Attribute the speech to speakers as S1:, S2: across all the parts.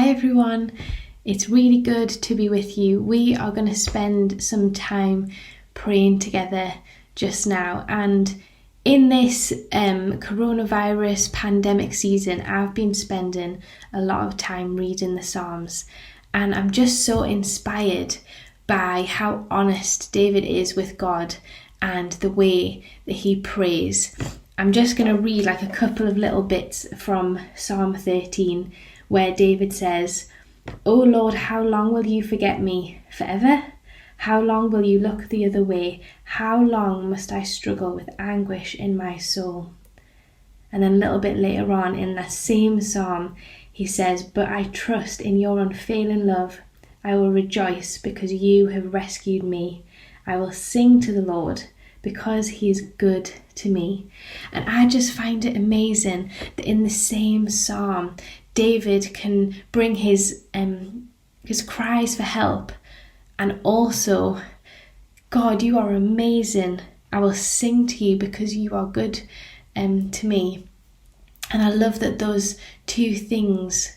S1: Hi everyone, it's really good to be with you. We are going to spend some time praying together just now, and in this coronavirus pandemic season, I've been spending a lot of time reading the Psalms, and I'm just so inspired by how honest David is with God and the way that he prays. I'm just going to read like a couple of little bits from Psalm 13 where David says, "O Lord, how long will you forget me? Forever? How long will you look the other way? How long must I struggle with anguish in my soul?" And then a little bit later on in that same psalm, he says, "But I trust in your unfailing love. I will rejoice because you have rescued me. I will sing to the Lord because he is good to me." And I just find it amazing that in the same psalm, David can bring his cries for help, and also, "God, you are amazing. I will sing to you because you are good to me." And I love that those two things,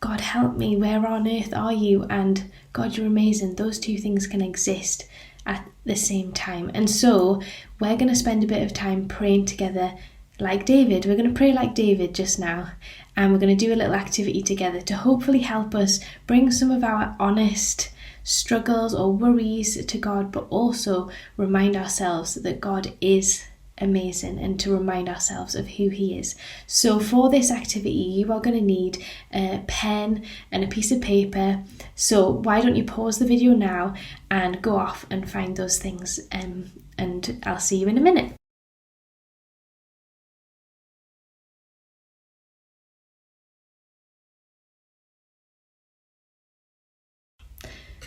S1: "God help me, where on earth are you?" and "God, you're amazing," those two things can exist at the same time. And so we're going to spend a bit of time praying together like David. We're going to pray like David just now, and we're going to do a little activity together to hopefully help us bring some of our honest struggles or worries to God, but also remind ourselves that God is amazing and to remind ourselves of who he is. So for this activity, you are going to need a pen and a piece of paper. So why don't you pause the video now and go off and find those things, and I'll see you in a minute.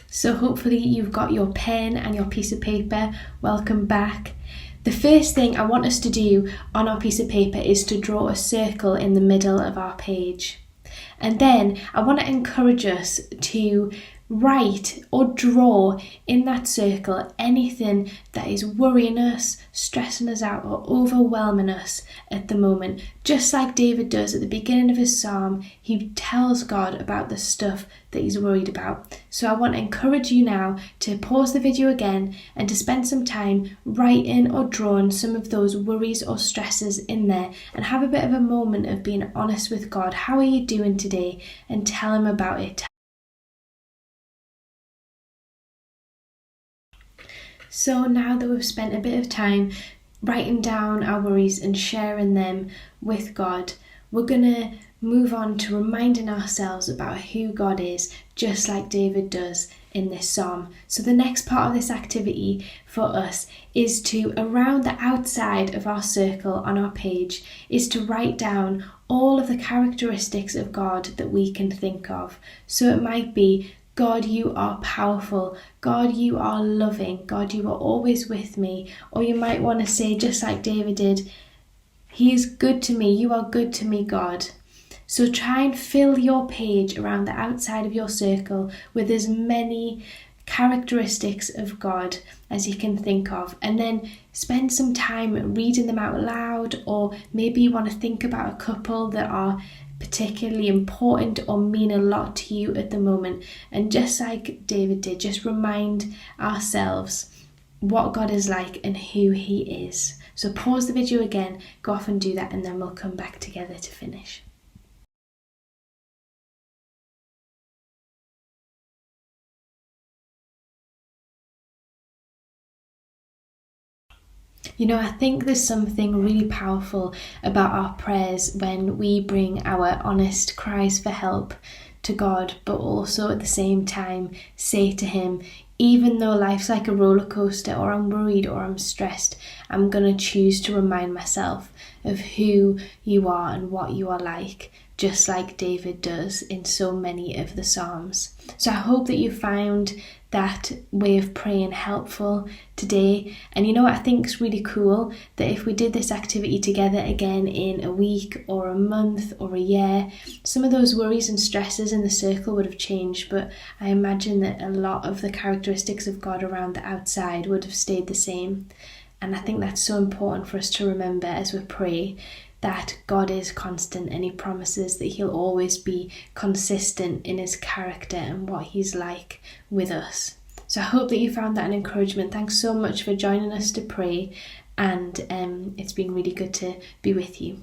S1: So hopefully you've got your pen and your piece of paper. Welcome back. The first thing I want us to do on our piece of paper is to draw a circle in the middle of our page. And then I want to encourage us to write or draw in that circle anything that is worrying us, stressing us out, or overwhelming us at the moment. Just like David does at the beginning of his psalm, he tells God about the stuff that he's worried about. So I want to encourage you now to pause the video again and to spend some time writing or drawing some of those worries or stresses in there, and have a bit of a moment of being honest with God. How are you doing today? And tell him about it. So now that we've spent a bit of time writing down our worries and sharing them with God, we're going to move on to reminding ourselves about who God is, just like David does in this psalm. So the next part of this activity for us is to, around the outside of our circle on our page, is to write down all of the characteristics of God that we can think of. So it might be, "God, you are powerful. God, you are loving. God, you are always with me." Or you might want to say, just like David did, "He is good to me. You are good to me, God." So try and fill your page around the outside of your circle with as many characteristics of God as you can think of, and then spend some time reading them out loud, or maybe you want to think about a couple that are particularly important or mean a lot to you at the moment. And just like David did, just remind ourselves what God is like and who he is. So pause the video again, go off and do that, and then we'll come back together to finish. You know, I think there's something really powerful about our prayers when we bring our honest cries for help to God, but also at the same time say to him, even though life's like a roller coaster, or I'm worried or I'm stressed, I'm going to choose to remind myself of who you are and what you are like, just like David does in so many of the Psalms. So I hope that you found that way of praying helpful today. And you know what I think is really cool? That if we did this activity together again in a week or a month or a year, some of those worries and stresses in the circle would have changed, but I imagine that a lot of the characteristics of God around the outside would have stayed the same. And I think that's so important for us to remember as we pray, that God is constant, and he promises that he'll always be consistent in his character and what he's like with us. So I hope that you found that an encouragement. Thanks so much for joining us to pray, and it's been really good to be with you.